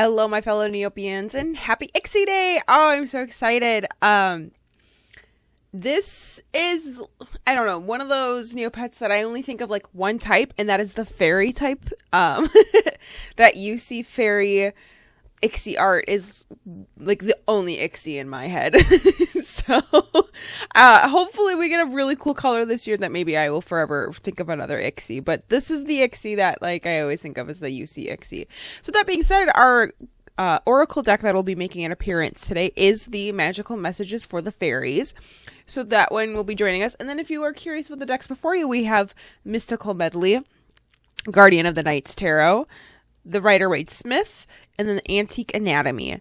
Hello, my fellow Neopians, and happy Ixie Day! Oh, I'm so excited. This is, I don't know, one of those Neopets that I only think of like one type, and that is the fairy type. That you see fairy ixie art is like the only ixie in my head. So, hopefully we get a really cool color this year that maybe I will forever think of another ixie. But this is the ixie that like I always think of as the UC ixie. So that being said, our oracle deck that will be making an appearance today is the Magical Messages for the Fairies. So that one will be joining us. And then if you are curious about the decks before you, we have Mystical Medley, Guardian of the Nights Tarot, the Rider-Waite Smith, and then the Antique Anatomy.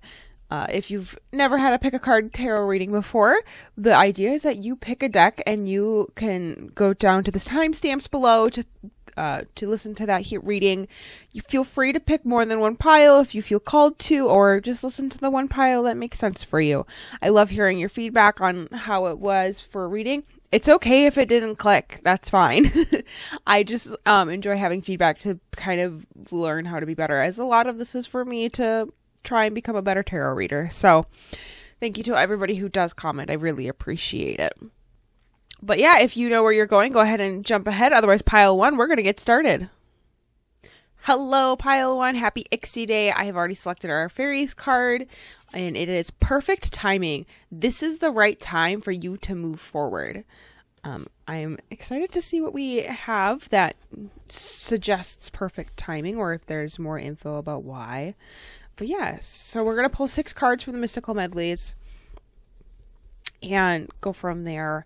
If you've never had a pick a card tarot reading before, the idea is that you pick a deck and you can go down to the timestamps below to listen to that reading. You feel free to pick more than one pile if you feel called to, or just listen to the one pile that makes sense for you. I love hearing your feedback on how it was for reading. It's okay if it didn't click. That's fine. I just enjoy having feedback to kind of learn how to be better, as a lot of this is for me to try and become a better tarot reader. So thank you to everybody who does comment. I really appreciate it. But yeah, if you know where you're going, go ahead and jump ahead. Otherwise, pile one, we're going to get started. Hello, pile one. Happy Ixie Day. I have already selected our Fairies card, and it is perfect timing. This is the right time for you to move forward. I am excited to see what we have that suggests perfect timing, or if there's more info about why. But yes, so we're going to pull 6 cards from the Mystical Medleys and go from there.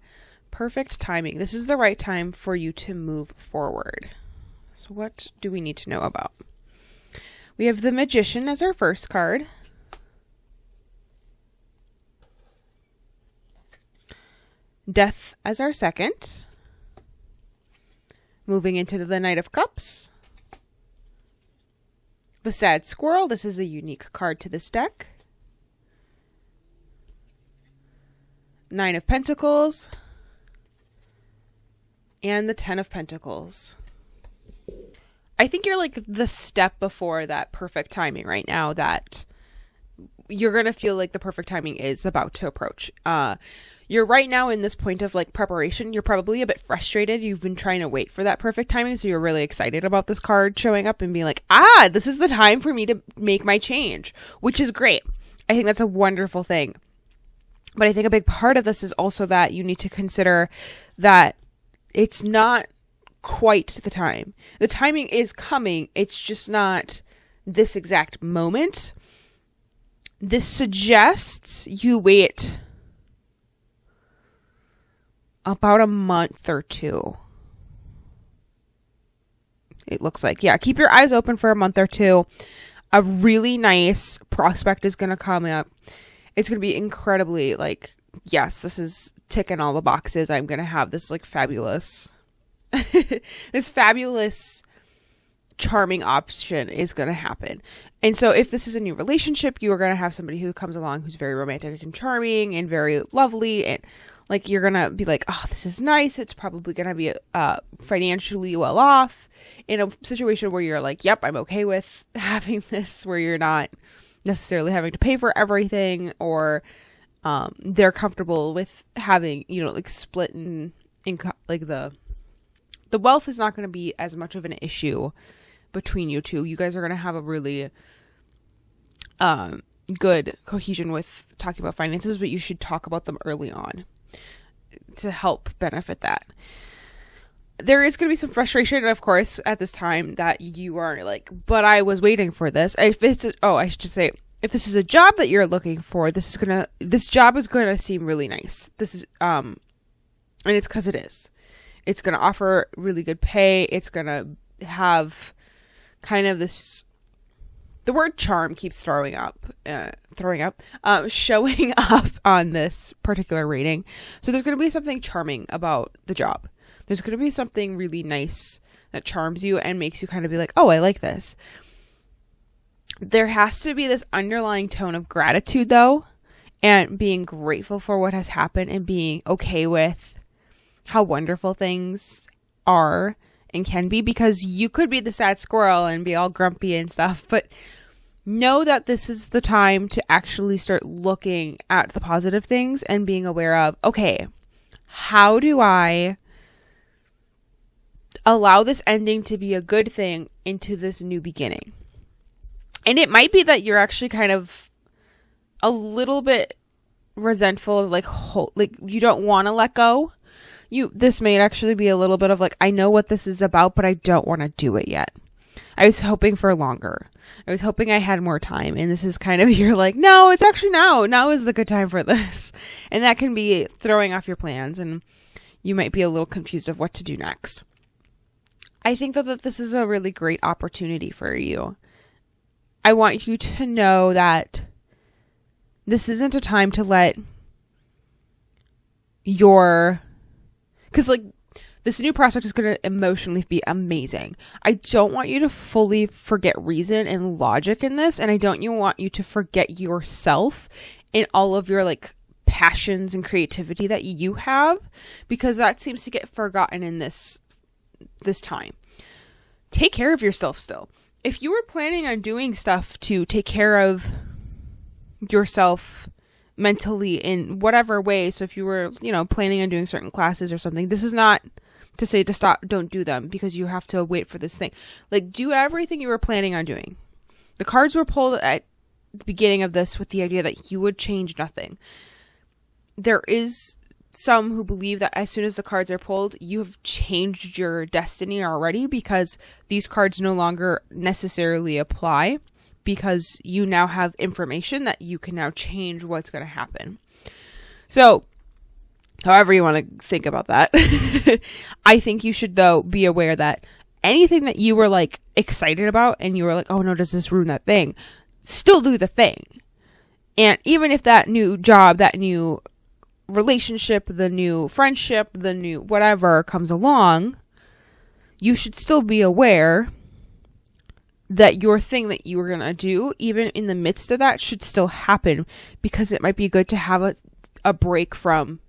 Perfect timing. This is the right time for you to move forward. So what do we need to know about? We have the Magician as our first card. Death as our second. Moving into the Knight of Cups. The Sad Squirrel. This is a unique card to this deck. Nine of Pentacles. And the 10 of Pentacles. I think you're like the step before that perfect timing right now, that you're going to feel like the perfect timing is about to approach. You're right now in this point of like preparation. You're probably a bit frustrated. You've been trying to wait for that perfect timing. So you're really excited about this card showing up and being like, this is the time for me to make my change, which is great. I think that's a wonderful thing. But I think a big part of this is also that you need to consider that it's not quite the time. The timing is coming. It's just not this exact moment. This suggests you wait about a month or two. It looks like. Yeah, keep your eyes open for a month or two. A really nice prospect is going to come up. It's going to be incredibly like, yes, this is ticking all the boxes. I'm going to have this like fabulous, this fabulous, charming option is going to happen. And so if this is a new relationship, you are going to have somebody who comes along who's very romantic and charming and very lovely. And like, you're going to be like, oh, this is nice. It's probably going to be financially well off, in a situation where you're like, yep, I'm okay with having this, where you're not necessarily having to pay for everything, or they're comfortable with having, like split in like the wealth is not going to be as much of an issue between you two. You guys are going to have a really good cohesion with talking about finances, but you should talk about them early on to help benefit that. There is going to be some frustration, of course, at this time, that you are like, but I was waiting for this. If it's I should just say, if this is a job that you're looking for, this job is going to seem really nice. This is and it's because it is. It's going to offer really good pay. It's going to have kind of this, the word charm keeps showing up on this particular reading. So there's going to be something charming about the job. There's going to be something really nice that charms you and makes you kind of be like, oh, I like this. There has to be this underlying tone of gratitude, though, and being grateful for what has happened and being okay with how wonderful things are and can be, because you could be the sad squirrel and be all grumpy and stuff, but know that this is the time to actually start looking at the positive things and being aware of, okay, how do I allow this ending to be a good thing into this new beginning? And it might be that you're actually kind of a little bit resentful of like you don't want to let go. This may actually be a little bit of like, I know what this is about, but I don't want to do it yet. I was hoping for longer. I was hoping I had more time. And this is kind of, you're like, no, it's actually now. Now is the good time for this. And that can be throwing off your plans. And you might be a little confused of what to do next. I think that this is a really great opportunity for you. I want you to know that this isn't a time to let because like this new prospect is going to emotionally be amazing. I don't want you to fully forget reason and logic in this. And I don't want you to forget yourself and all of your like passions and creativity that you have, because that seems to get forgotten in this time. Take care of yourself still. If you were planning on doing stuff to take care of yourself mentally in whatever way, so if you were, planning on doing certain classes or something, this is not to say to stop, don't do them because you have to wait for this thing. Like, do everything you were planning on doing. The cards were pulled at the beginning of this with the idea that you would change nothing. There is some who believe that as soon as the cards are pulled, you have changed your destiny already, because these cards no longer necessarily apply, because you now have information that you can now change what's going to happen. So, however you want to think about that, I think you should, though, be aware that anything that you were like excited about and you were like, oh no, does this ruin that thing? Still do the thing. And even if that new job, that new relationship, the new friendship, the new whatever comes along, you should still be aware that your thing that you were going to do, even in the midst of that, should still happen, because it might be good to have a break from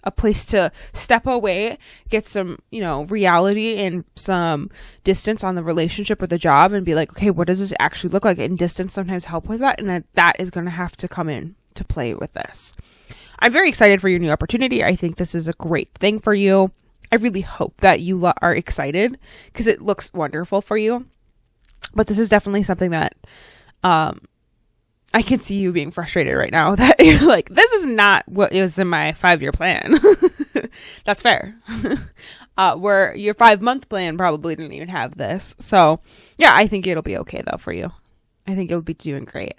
a place to step away, get some, reality and some distance on the relationship or the job, and be like, okay, what does this actually look like? And distance sometimes help with that, and that is going to have to come in to play with this. I'm very excited for your new opportunity. I think this is a great thing for you. I really hope that you are excited, because it looks wonderful for you. But this is definitely something that I can see you being frustrated right now, that you're like, this is not what was in my 5-year plan. That's fair. Where your 5-month plan probably didn't even have this. So yeah, I think it'll be okay though for you. I think you'll be doing great.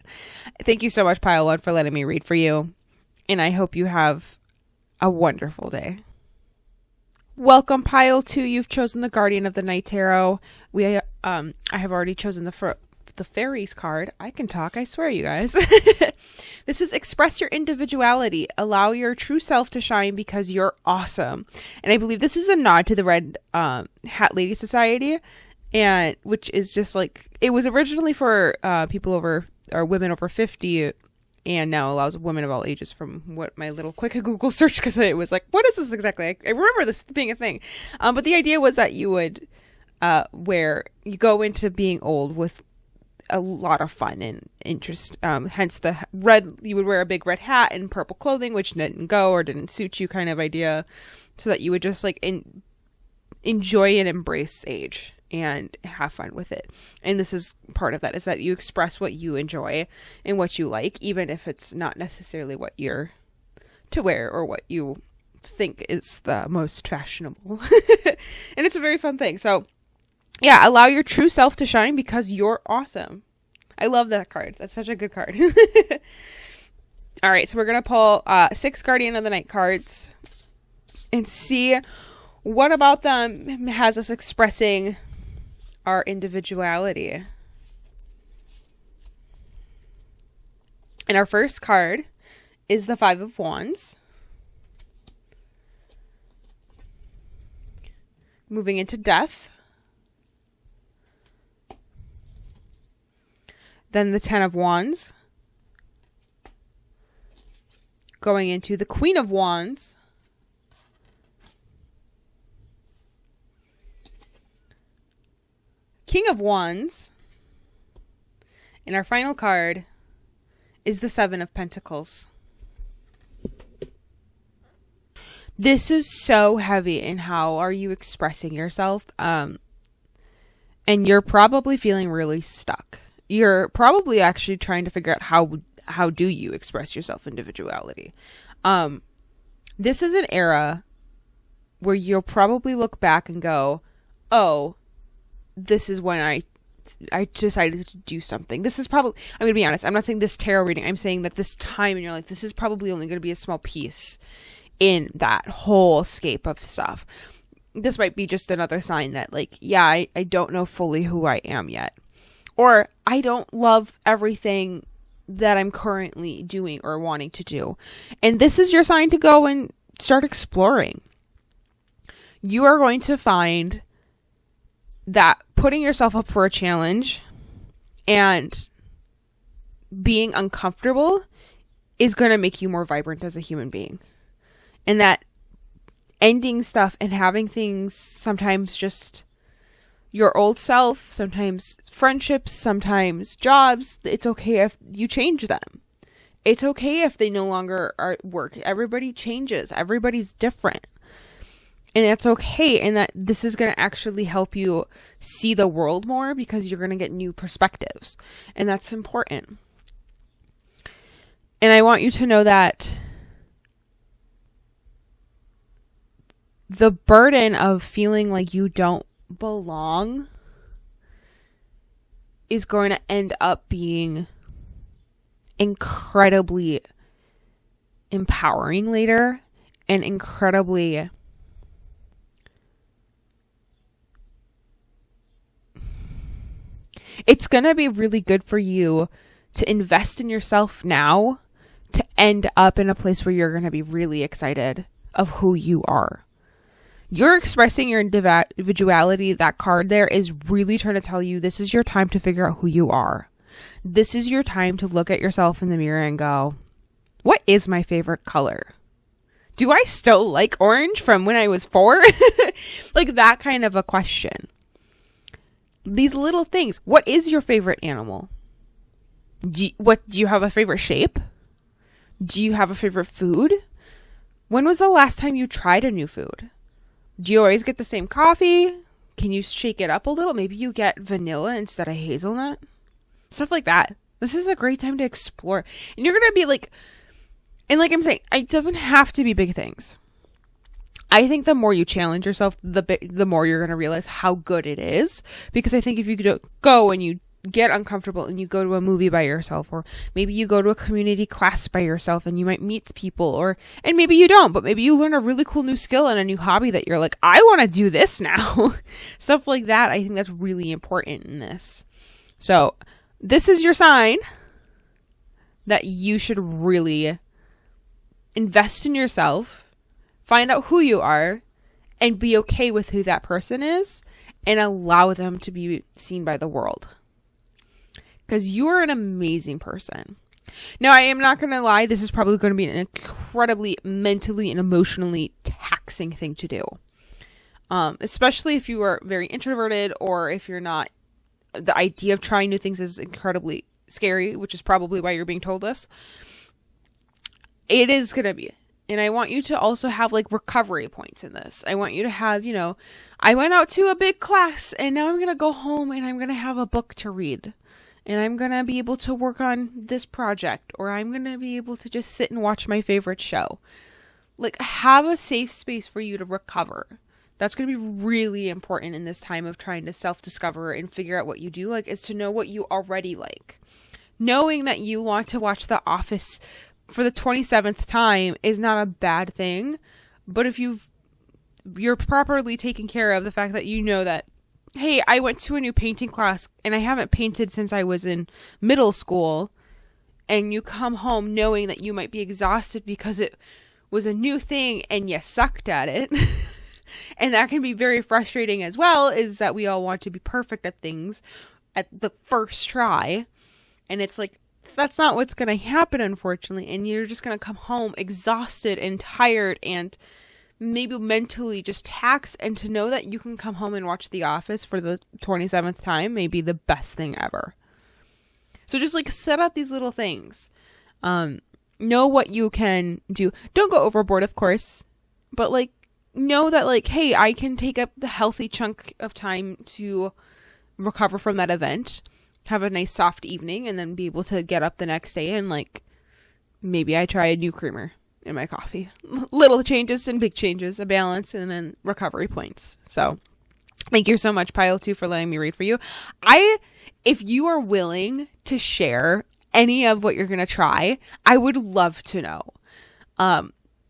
Thank you so much, Pile 1, for letting me read for you. And I hope you have a wonderful day. Welcome, Pile 2. You've chosen the Guardian of the Night Tarot. I have already chosen the Fairies card. I can talk, I swear, you guys. This is express your individuality. Allow your true self to shine because you're awesome. And I believe this is a nod to the Red Hat Lady Society, and which is just like, it was originally for people over, or women over 50, and now allows women of all ages, from what my little quick Google search, because it was like, what is this exactly? I remember this being a thing. But the idea was that you would where you go into being old with a lot of fun and interest. Hence the red, you would wear a big red hat and purple clothing, which didn't go or didn't suit you kind of idea, so that you would just like enjoy and embrace age and have fun with it. And this is part of that, is that you express what you enjoy and what you like, even if it's not necessarily what you're to wear or what you think is the most fashionable. And it's a very fun thing. So yeah, allow your true self to shine because you're awesome. I love that card. That's such a good card. All right, so we're going to pull 6 Guardian of the Night cards and see what about them has us expressing our individuality. And our first card is the 5 of Wands. Moving into Death. Then the 10 of Wands. Going into the Queen of Wands. King of Wands. And our final card is the Seven of Pentacles. This is so heavy in how are you expressing yourself. And you're probably feeling really stuck. You're probably actually trying to figure out how do you express your self-individuality. This is an era where you'll probably look back and go, oh, this is when I decided to do something. This is probably, I'm going to be honest, I'm not saying this tarot reading, I'm saying that this time in your life, this is probably only going to be a small piece in that whole scape of stuff. This might be just another sign that, like, yeah, I don't know fully who I am yet. Or I don't love everything that I'm currently doing or wanting to do. And this is your sign to go and start exploring. You are going to find that putting yourself up for a challenge and being uncomfortable is going to make you more vibrant as a human being. And that ending stuff and having things, sometimes just your old self, sometimes friendships, sometimes jobs, it's okay if you change them. It's okay if they no longer work. Everybody changes. Everybody's different. And that's okay. And that this is going to actually help you see the world more because you're going to get new perspectives. And that's important. And I want you to know that the burden of feeling like you don't belong is going to end up being incredibly empowering later and incredibly it's going to be really good for you to invest in yourself now to end up in a place where you're going to be really excited of who you are. You're expressing your individuality. That card there is really trying to tell you this is your time to figure out who you are. This is your time to look at yourself in the mirror and go, what is my favorite color? Do I still like orange from when I was 4? Like that kind of a question. These little things. What is your favorite animal? Do you have a favorite shape? Do you have a favorite food? When was the last time you tried a new food? Do you always get the same coffee? Can you shake it up a little? Maybe you get vanilla instead of hazelnut. Stuff like that. This is a great time to explore. And you're going to be like, and like I'm saying, it doesn't have to be big things. I think the more you challenge yourself, the more you're going to realize how good it is. Because I think if you go and you get uncomfortable and you go to a movie by yourself, or maybe you go to a community class by yourself and you might meet people, and maybe you don't, but maybe you learn a really cool new skill and a new hobby that you're like, I want to do this now. Stuff like that. I think that's really important in this. So this is your sign that you should really invest in yourself, find out who you are, and be okay with who that person is, and allow them to be seen by the world. Because you're an amazing person. Now, I am not going to lie, this is probably going to be an incredibly mentally and emotionally taxing thing to do. Especially if you are very introverted, or if you're not. The idea of trying new things is incredibly scary, which is probably why you're being told this. It is going to be. And I want you to also have like recovery points in this. I want you to have, I went out to a big class and now I'm going to go home and I'm going to have a book to read. And I'm going to be able to work on this project, or I'm going to be able to just sit and watch my favorite show. Like, have a safe space for you to recover. That's going to be really important in this time of trying to self-discover and figure out what you do like, is to know what you already like. Knowing that you want to watch The Office for the 27th time is not a bad thing. But if you're properly taking care of the fact that you know that, hey, I went to a new painting class and I haven't painted since I was in middle school, and you come home knowing that you might be exhausted because it was a new thing and you sucked at it. And that can be very frustrating as well, is that we all want to be perfect at things at the first try. And it's like, that's not what's going to happen, unfortunately. And you're just going to come home exhausted and tired and maybe mentally just taxed. And to know that you can come home and watch The Office for the 27th time may be the best thing ever. So just like set up these little things. Know what you can do. Don't go overboard, of course, but like know that like, hey, I can take up the healthy chunk of time to recover from that event, have a nice soft evening, and then be able to get up the next day and like maybe I try a new creamer in my coffee. Little changes and big changes, a balance, and then recovery points. So thank you so much, Pile 2, for letting me read for you. If you are willing to share any of what you're going to try, I would love to know.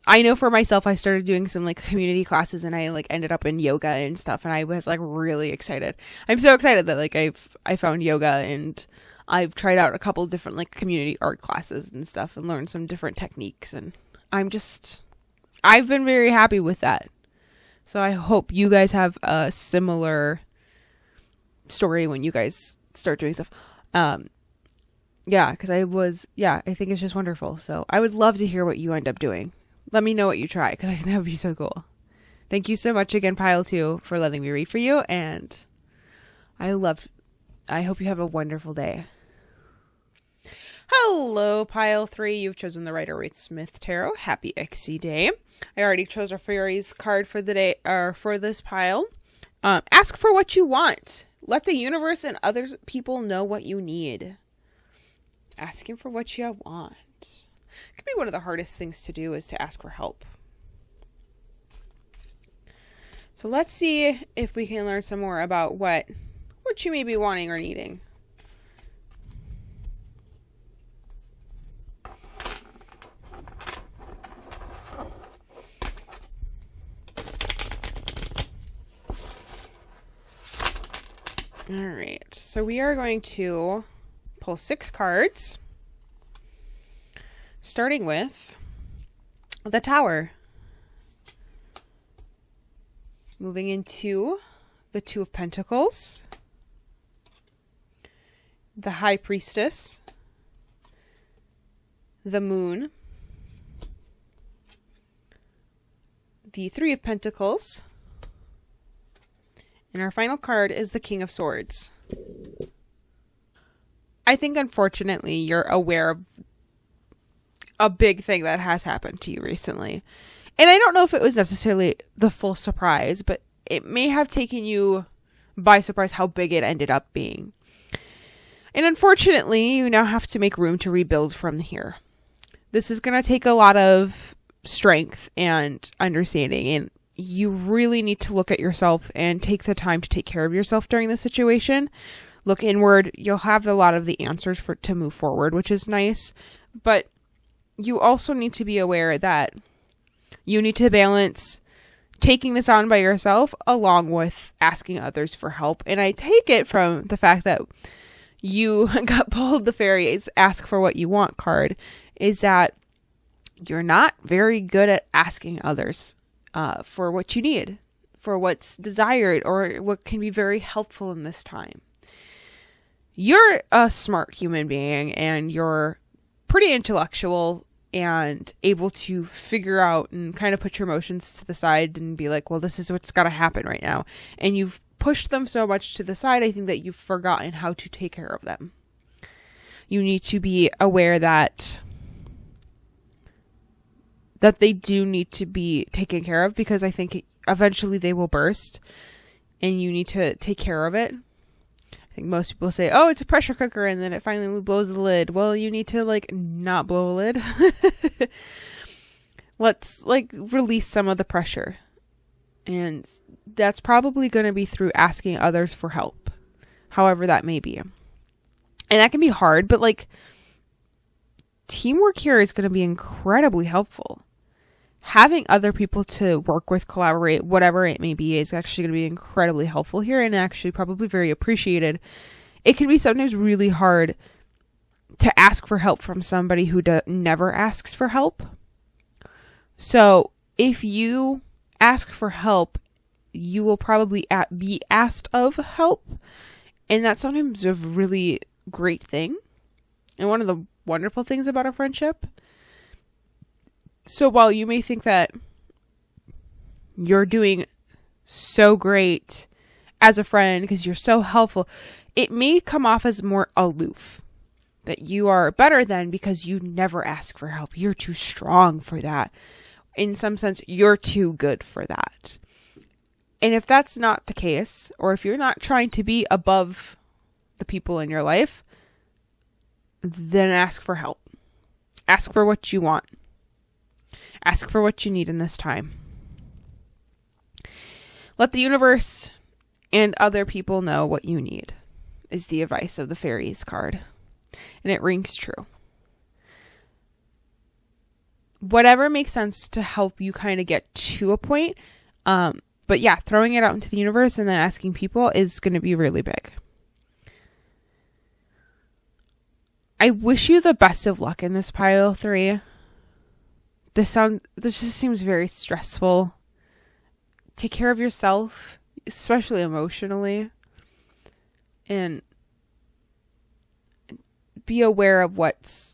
I know for myself, I started doing some like community classes and I like ended up in yoga and stuff. And I was like really excited. I'm so excited that like I found yoga and I've tried out a couple different like community art classes and stuff and learned some different techniques. And I've been very happy with that. So I hope you guys have a similar story when you guys start doing stuff. Yeah, because I think it's just wonderful. So I would love to hear what you end up doing. Let me know what you try, because I think that would be so cool. Thank you so much again, Pile 2, for letting me read for you. And I hope you have a wonderful day. Hello, Pile 3. You've chosen the Rider-Waite-Smith Tarot. Happy Ixie Day. I already chose a Fairies card for the day, or for this pile. Ask for what you want. Let the universe and other people know what you need. Asking for what you want. Could be one of the hardest things to do is to ask for help. So let's see if we can learn some more about what you may be wanting or needing. All right, so we are going to pull 6 cards, starting with the Tower, moving into the 2 of Pentacles, the High Priestess, the Moon, the 3 of Pentacles, and our final card is the King of Swords. I think, unfortunately, you're aware of a big thing that has happened to you recently. And I don't know if it was necessarily the full surprise, but it may have taken you by surprise how big it ended up being. And unfortunately, you now have to make room to rebuild from here. This is going to take a lot of strength and understanding, and you really need to look at yourself and take the time to take care of yourself during this situation. Look inward. You'll have a lot of the answers to move forward, which is nice. But you also need to be aware that you need to balance taking this on by yourself along with asking others for help. And I take it from the fact that you got pulled the Fairies Ask for What You Want card is that you're not very good at asking others for what you need, for what's desired, or what can be very helpful in this time. You're a smart human being and you're pretty intellectual and able to figure out and kind of put your emotions to the side and be like, well, this is what's got to happen right now. And you've pushed them so much to the side, I think that you've forgotten how to take care of them. You need to be aware that they do need to be taken care of, because I think eventually they will burst and you need to take care of it. I think most people say, oh, it's a pressure cooker, and then it finally blows the lid. Well, you need to like not blow a lid. Let's like release some of the pressure. And that's probably going to be through asking others for help, however that may be. And that can be hard, but like teamwork here is going to be incredibly helpful. Having other people to work with, collaborate, whatever it may be, is actually going to be incredibly helpful here and actually probably very appreciated. It can be sometimes really hard to ask for help from somebody who never asks for help. So if you ask for help, you will probably be asked of help. And that's sometimes a really great thing. And one of the wonderful things about a friendship. So while you may think that you're doing so great as a friend because you're so helpful, it may come off as more aloof. that you are better than because you never ask for help. You're too strong for that. In some sense, you're too good for that. And if that's not the case, or if you're not trying to be above the people in your life, then ask for help. Ask for what you want. Ask for what you need in this time. Let the universe and other people know what you need, is the advice of the Fairies card. And it rings true. Whatever makes sense to help you kind of get to a point. But yeah, throwing it out into the universe and then asking people is going to be really big. I wish you the best of luck in this pile 3. This just seems very stressful. Take care of yourself, especially emotionally, and be aware of what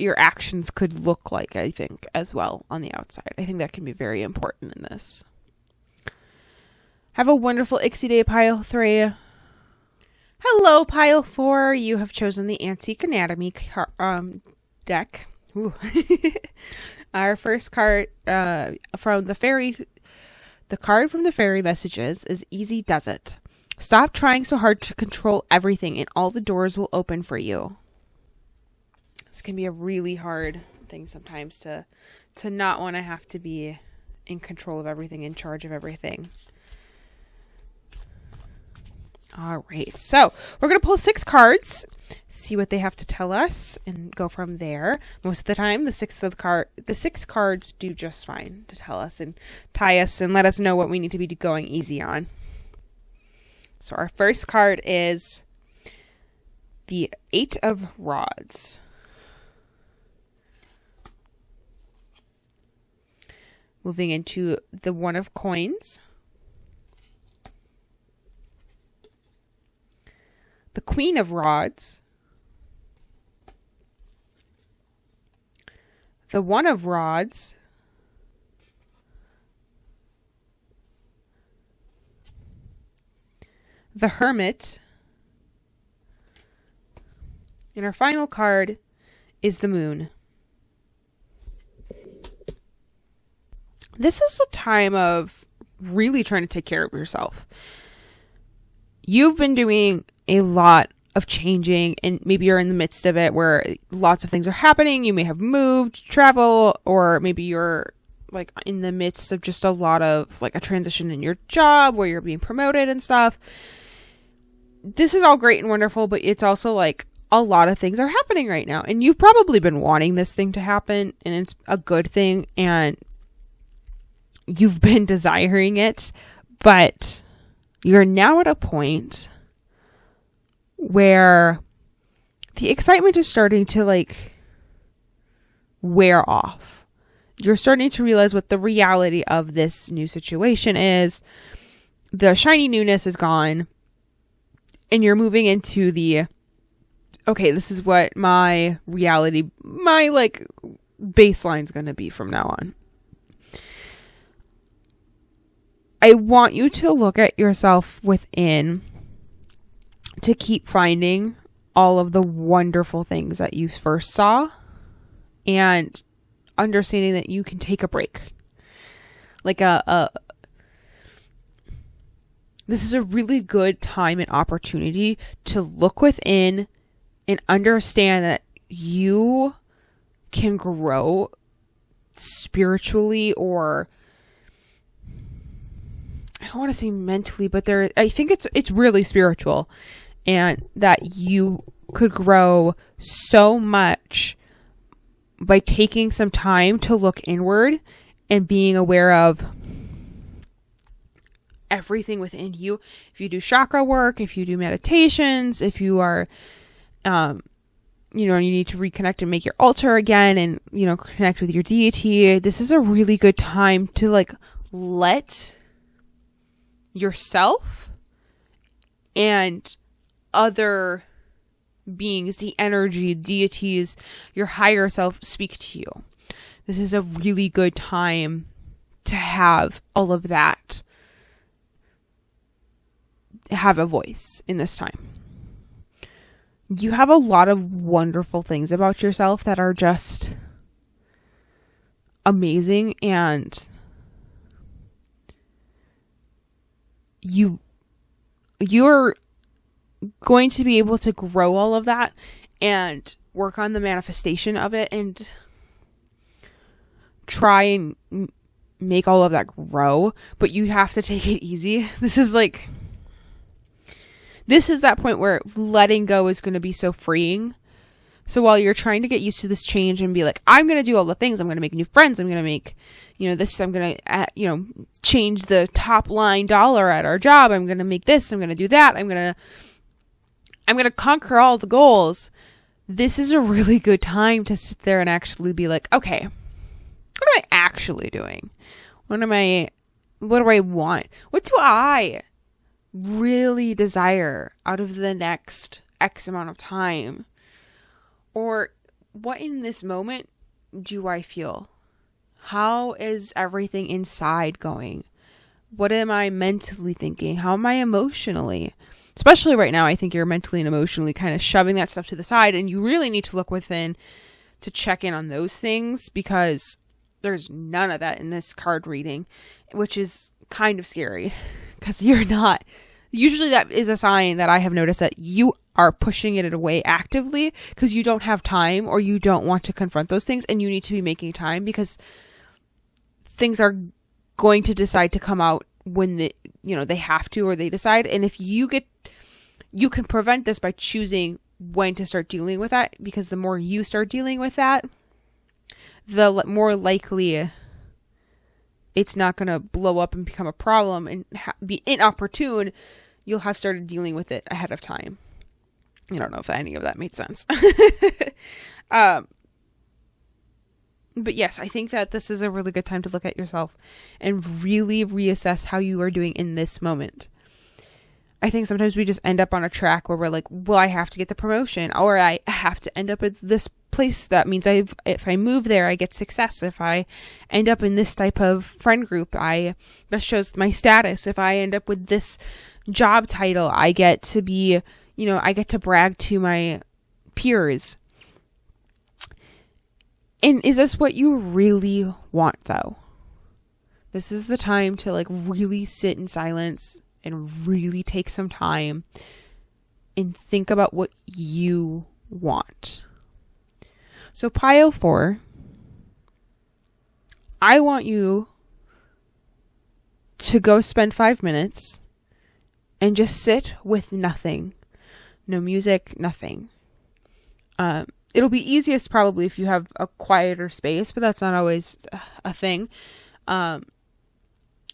your actions could look like, I think, as well on the outside. I think that can be very important in this. Have a wonderful ixi day, pile 3. Hello, pile 4. You have chosen the Antique Anatomy deck. Ooh. Our first card from the card from the fairy messages is Easy Does It. Stop trying so hard to control everything and all the doors will open for you. This can be a really hard thing sometimes to not want to have to be in control of everything, in charge of everything. All right, so we're going to pull 6 cards, see what they have to tell us, and go from there. Most of the time, the 6 cards do just fine to tell us and tie us and let us know what we need to be going easy on. So our first card is the 8 of Rods. Moving into the 1 of Coins. The Queen of Rods, the 1 of Rods, the Hermit, and our final card is the Moon. This is a time of really trying to take care of yourself. You've been doing a lot of changing, and maybe you're in the midst of it where lots of things are happening. You may have moved, travel, or maybe you're like in the midst of just a lot of like a transition in your job where you're being promoted and stuff. This is all great and wonderful, but it's also like a lot of things are happening right now, and you've probably been wanting this thing to happen, and it's a good thing, and you've been desiring it, but you're now at a point where the excitement is starting to like wear off. You're starting to realize what the reality of this new situation is. The shiny newness is gone, and you're moving into the, okay, this is what my reality, my like baseline is going to be from now on. I want you to look at yourself within to keep finding all of the wonderful things that you first saw and understanding that you can take a break. Like this is a really good time and opportunity to look within and understand that you can grow spiritually, or I don't want to say mentally, but I think it's really spiritual, and that you could grow so much by taking some time to look inward and being aware of everything within you. If you do chakra work, if you do meditations, if you are, you need to reconnect and make your altar again and, connect with your deity. This is a really good time to like let yourself and other beings, the energy, deities, your higher self speak to you. This is a really good time to have all of that have a voice in this time. you have a lot of wonderful things about yourself that are just amazing, and you're going to be able to grow all of that and work on the manifestation of it and try and make all of that grow, but you have to take it easy. This is that point where letting go is going to be so freeing. So while you're trying to get used to this change and be like, I'm going to do all the things, I'm going to make new friends, I'm going to make, this, I'm going to, change the top line dollar at our job, I'm going to make this, I'm going to do that, I'm going to conquer all the goals. This is a really good time to sit there and actually be like, okay, what am I actually doing? What do I want? What do I really desire out of the next X amount of time? Or what in this moment do I feel? How is everything inside going? What am I mentally thinking? How am I emotionally? Especially right now, I think you're mentally and emotionally kind of shoving that stuff to the side, and you really need to look within to check in on those things, because there's none of that in this card reading, which is kind of scary, because you're not. Usually that is a sign that I have noticed that you are pushing it away actively because you don't have time or you don't want to confront those things, and you need to be making time because things are going to decide to come out when they have to, or they decide. And if you can prevent this by choosing when to start dealing with that, because the more you start dealing with that, the more likely it's not going to blow up and become a problem and be inopportune. You'll have started dealing with it ahead of time. I don't know if any of that made sense. But yes, I think that this is a really good time to look at yourself and really reassess how you are doing in this moment. I think sometimes we just end up on a track where we're like, well, I have to get the promotion, or I have to end up at this place. That means if I move there, I get success. If I end up in this type of friend group, that shows my status. If I end up with this job title, I get to be, I get to brag to my peers. And is this what you really want, though? This is the time to really sit in silence and really take some time and think about what you want. So pile 4, I want you to go spend 5 minutes and just sit with nothing. No music, nothing. It'll be easiest probably if you have a quieter space, but that's not always a thing.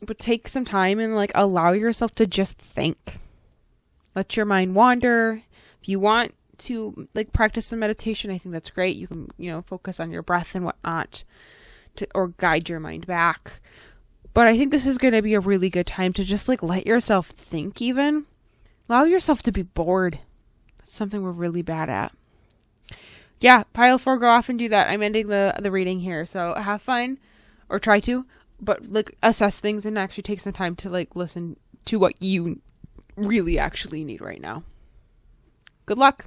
But take some time and allow yourself to just think. Let your mind wander. If you want to practice some meditation, I think that's great. You can, focus on your breath and whatnot or guide your mind back. But I think this is going to be a really good time to just let yourself think even. Allow yourself to be bored. That's something we're really bad at. Yeah, pile 4, go off and do that. I'm ending the reading here. So have fun, or try to, but assess things and actually take some time to listen to what you really actually need right now. Good luck.